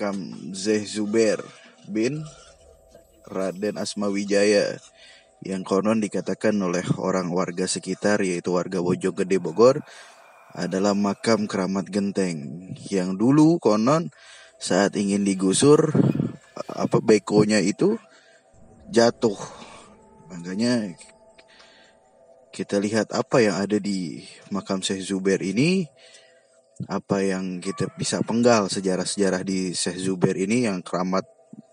makam Syekh Zubair bin Raden Asmawijaya yang konon dikatakan oleh orang warga sekitar, yaitu warga Bojonggede Bogor, adalah makam keramat genteng yang dulu konon saat ingin digusur bekonya itu jatuh. Makanya kita lihat apa yang ada di makam Syekh Zubair ini, apa yang kita bisa penggal sejarah-sejarah di Syekh Zubair ini yang keramat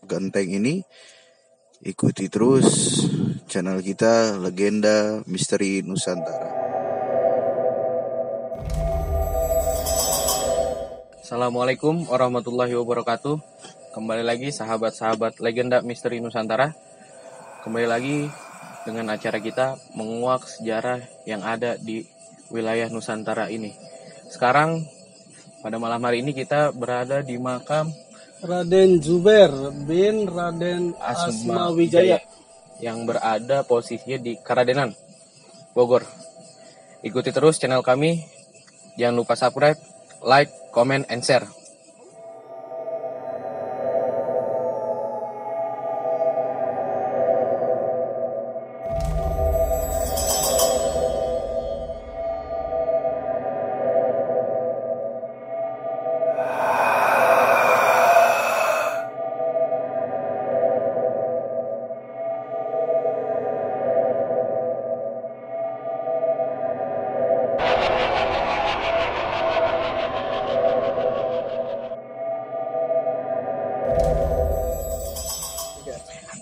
genteng ini. Ikuti terus channel kita Legenda Misteri Nusantara. Assalamualaikum warahmatullahi wabarakatuh. Kembali lagi sahabat-sahabat Legenda Misteri Nusantara. Kembali lagi dengan acara kita menguak sejarah yang ada di wilayah Nusantara ini. Sekarang pada malam hari ini kita berada di makam Raden Zubair bin Raden Asmawijaya yang berada posisinya di Karadenan, Bogor. Ikuti terus channel kami. Jangan lupa subscribe, like, comment, and share.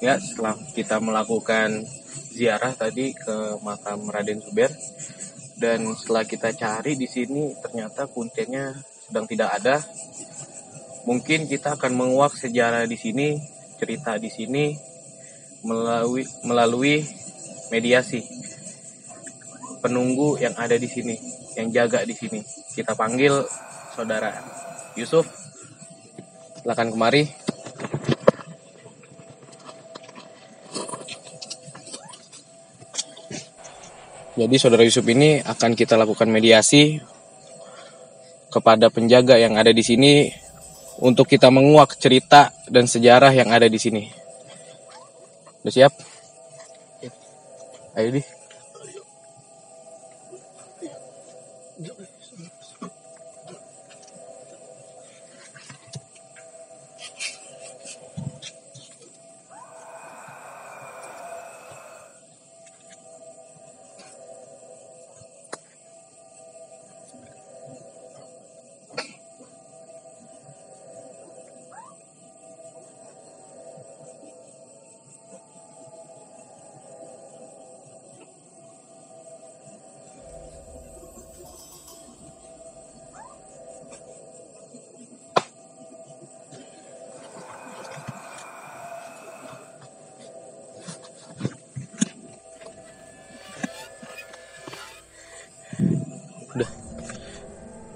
Ya, setelah kita melakukan ziarah tadi ke makam Raden Zubair, dan setelah kita cari di sini ternyata kuncinya sedang tidak ada. Mungkin kita akan menguak sejarah di sini, cerita di sini melalui mediasi penunggu yang ada di sini, yang jaga di sini. Kita panggil saudara Yusuf. Silakan kemari. Jadi saudara Yusuf ini akan kita lakukan mediasi kepada penjaga yang ada di sini untuk kita menguak cerita dan sejarah yang ada di sini. Udah siap? Ayo di.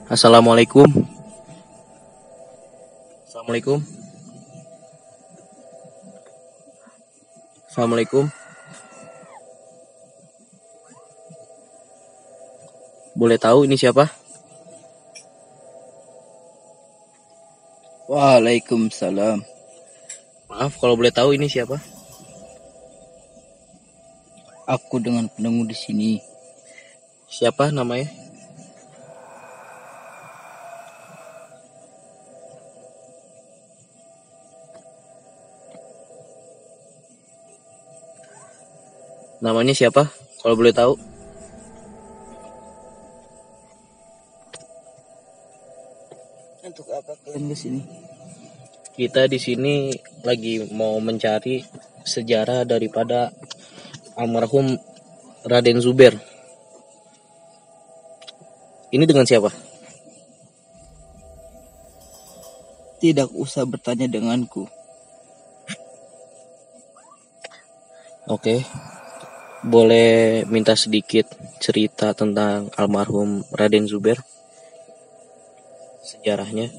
Assalamualaikum. Assalamualaikum. Assalamualaikum. Boleh tahu ini siapa? Waalaikumsalam. Maaf kalau boleh tahu ini siapa? Aku dengan penunggu di sini. Siapa namanya? Namanya siapa? Kalau boleh tahu. Untuk apa kalian ke sini? Kita di sini lagi mau mencari sejarah daripada almarhum Raden Zubair. Ini dengan siapa? Tidak usah bertanya denganku. Oke. Boleh minta sedikit cerita tentang almarhum Raden Zubair? Sejarahnya.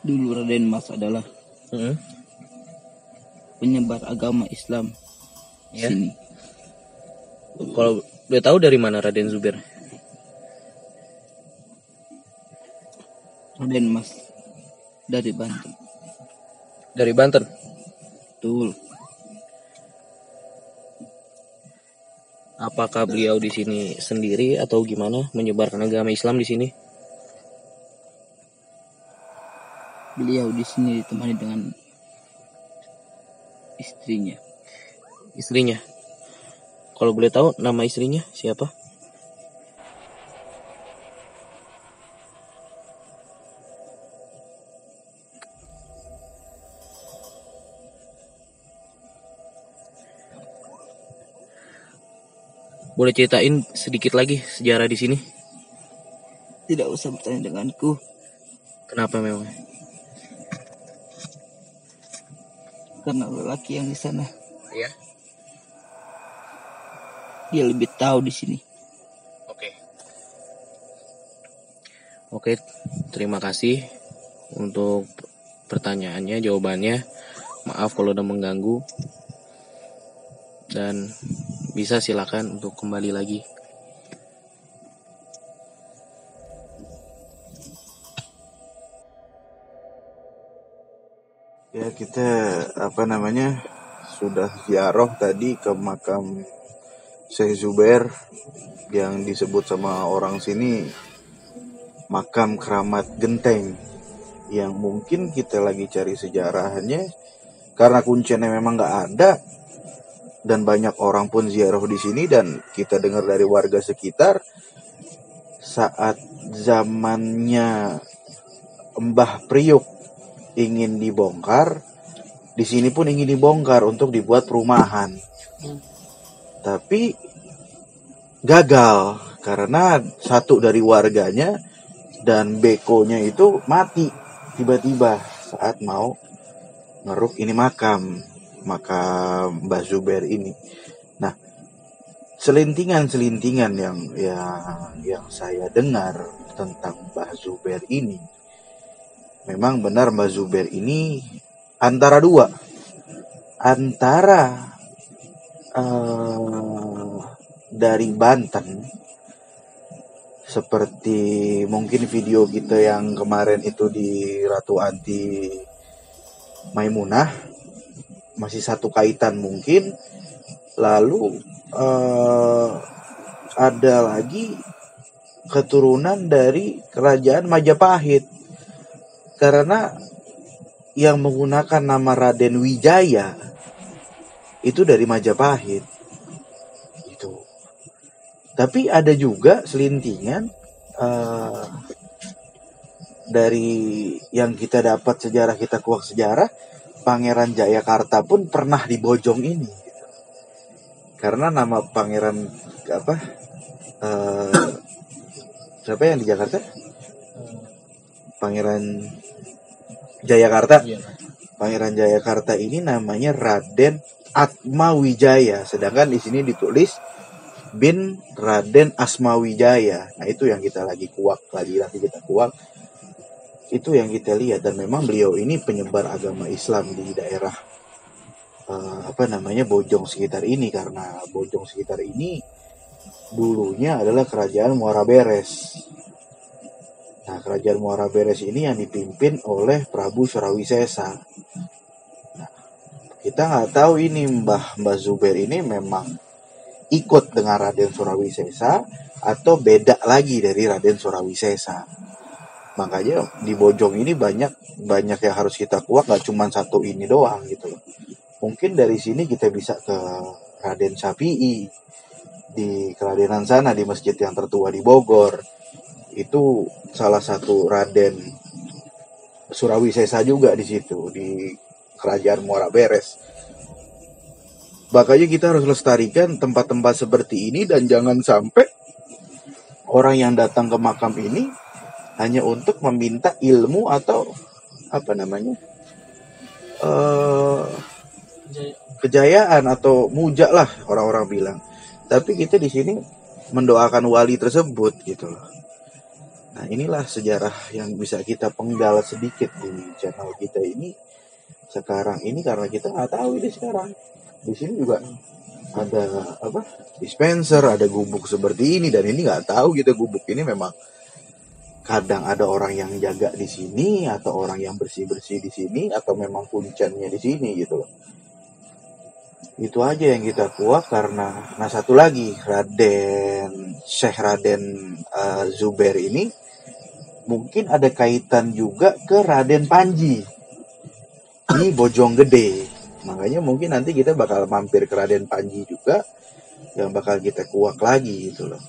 Dulu Raden Mas adalah penyebar agama Islam di sini. Kalau boleh tahu dari mana Raden Zubair? Raden Mas dari Banten. Dari Banten. Betul. Apakah beliau di sini sendiri atau gimana menyebarkan agama Islam di sini? Beliau di sini ditemani dengan istrinya. Istrinya. Kalau boleh tahu nama istrinya siapa? Boleh ceritain sedikit lagi sejarah di sini? Tidak usah bertanya denganku. Kenapa memang? Karena lelaki yang di sana Iya. dia lebih tahu di sini. Oke. Oke, terima kasih untuk pertanyaannya, jawabannya. Maaf kalau udah mengganggu. Dan bisa silakan untuk kembali lagi. Ya, kita sudah ziarah tadi ke makam Syekh Zubair yang disebut sama orang sini makam keramat genteng, yang mungkin kita lagi cari sejarahnya karena kuncinya memang nggak ada dan banyak orang pun ziarah di sini, dan kita dengar dari warga sekitar saat zamannya Mbah Priuk ingin dibongkar, di sini pun ingin dibongkar untuk dibuat perumahan. Tapi gagal karena satu dari warganya dan bekonya itu mati tiba-tiba saat mau ngeruk ini makam Mbah Zubair ini. Nah, selintingan yang saya dengar tentang Mbah Zubair ini, memang benar Mbah Zubair ini antara dua, antara dari Banten, seperti mungkin video kita yang kemarin itu di Ratu Anti Maimunah, masih satu kaitan mungkin. Lalu ada lagi keturunan dari kerajaan Majapahit, karena yang menggunakan nama Raden Wijaya itu dari Majapahit itu. Tapi ada juga selintingan dari yang kita dapat sejarah, kita kuak sejarah, Pangeran Jayakarta pun pernah di Bojong ini gitu. Karena nama pangeran siapa yang di Jakarta? Pangeran Jayakarta. Pangeran Jayakarta ini namanya Raden Atmawijaya, sedangkan di sini ditulis bin Raden Asmawijaya. Nah, itu yang kita lagi kuak, nanti kita kuak. Itu yang kita lihat, dan memang beliau ini penyebar agama Islam di daerah Bojong sekitar ini, karena Bojong sekitar ini dulunya adalah kerajaan Muara Beres. Nah, kerajaan Muara Beres ini yang dipimpin oleh Prabu Surawisesa. Nah, kita nggak tahu ini Mbah Zubair ini memang ikut dengan Raden Surawisesa atau beda lagi dari Raden Surawisesa. Makanya di Bojong ini banyak yang harus kita kuak, gak cuma satu ini doang gitu loh. Mungkin dari sini kita bisa ke Raden Syafi'i di keradenan sana, di masjid yang tertua di Bogor. Itu salah satu Raden Surawisesa juga di situ, di kerajaan Muara Beres. Makanya kita harus lestarikan tempat-tempat seperti ini, dan jangan sampai orang yang datang ke makam ini hanya untuk meminta ilmu atau kejayaan atau muja lah orang-orang bilang. Tapi kita di sini mendoakan wali tersebut gitu loh. Nah, inilah sejarah yang bisa kita penggal sedikit di channel kita ini sekarang ini, karena kita nggak tahu ini sekarang. Di sini juga ada dispenser, ada gubuk seperti ini, dan ini nggak tahu gitu gubuk ini memang kadang ada orang yang jaga di sini atau orang yang bersih-bersih di sini atau memang puncennya di sini gitu loh. Itu aja yang kita kuak karena nah satu lagi Syekh Raden Zubair ini mungkin ada kaitan juga ke Raden Panji di Bojonggede. Makanya mungkin nanti kita bakal mampir ke Raden Panji juga yang bakal kita kuak lagi gitu loh.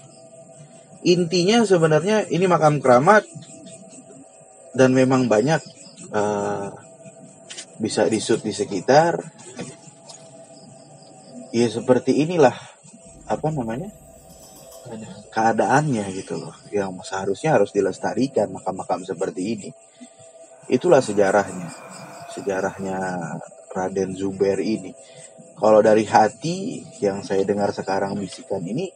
Intinya sebenarnya ini makam keramat dan memang banyak bisa disut di sekitar. Ya seperti inilah keadaannya gitu loh, yang seharusnya harus dilestarikan makam-makam seperti ini. Itulah sejarahnya Raden Zubair ini. Kalau dari hati yang saya dengar sekarang bisikan ini,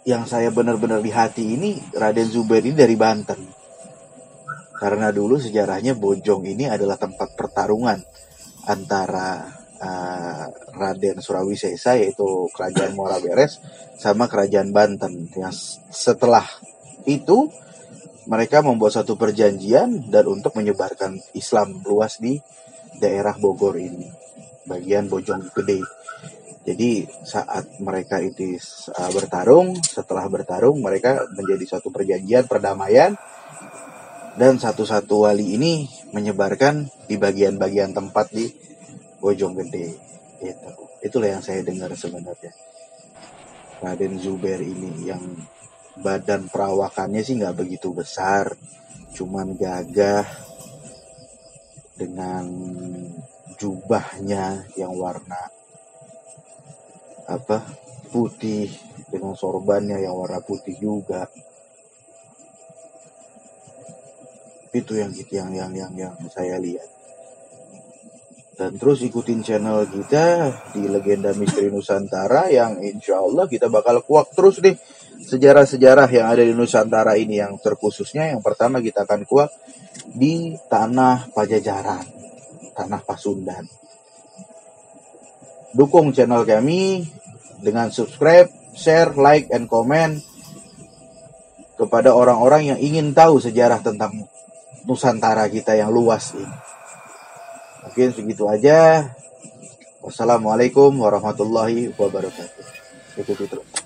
yang saya benar-benar di hati ini Raden Zubair ini dari Banten. Karena dulu sejarahnya Bojong ini adalah tempat pertarungan antara Raden Surawisesa yaitu kerajaan Muara Beres sama kerajaan Banten. Yang setelah itu mereka membuat satu perjanjian dan untuk menyebarkan Islam luas di daerah Bogor ini, bagian Bojonggede. Jadi saat mereka itu bertarung, setelah bertarung mereka menjadi suatu perjanjian perdamaian dan satu-satu wali ini menyebarkan di bagian-bagian tempat di Bojonggede. Gitu. Itulah yang saya dengar sebenarnya. Raden Zubair ini yang badan perawakannya sih nggak begitu besar, cuman gagah dengan jubahnya yang warna putih dengan sorbannya yang warna putih juga. Itu yang saya lihat. Dan terus ikutin channel kita di Legenda Misteri Nusantara yang insya Allah kita bakal kuak terus nih sejarah-sejarah yang ada di Nusantara ini, yang terkhususnya yang pertama kita akan kuak di tanah Pajajaran, tanah Pasundan. Dukung channel kami dengan subscribe, share, like, and comment kepada orang-orang yang ingin tahu sejarah tentang Nusantara kita yang luas ini. Mungkin segitu aja. Wassalamualaikum warahmatullahi wabarakatuh. Ikuti terus.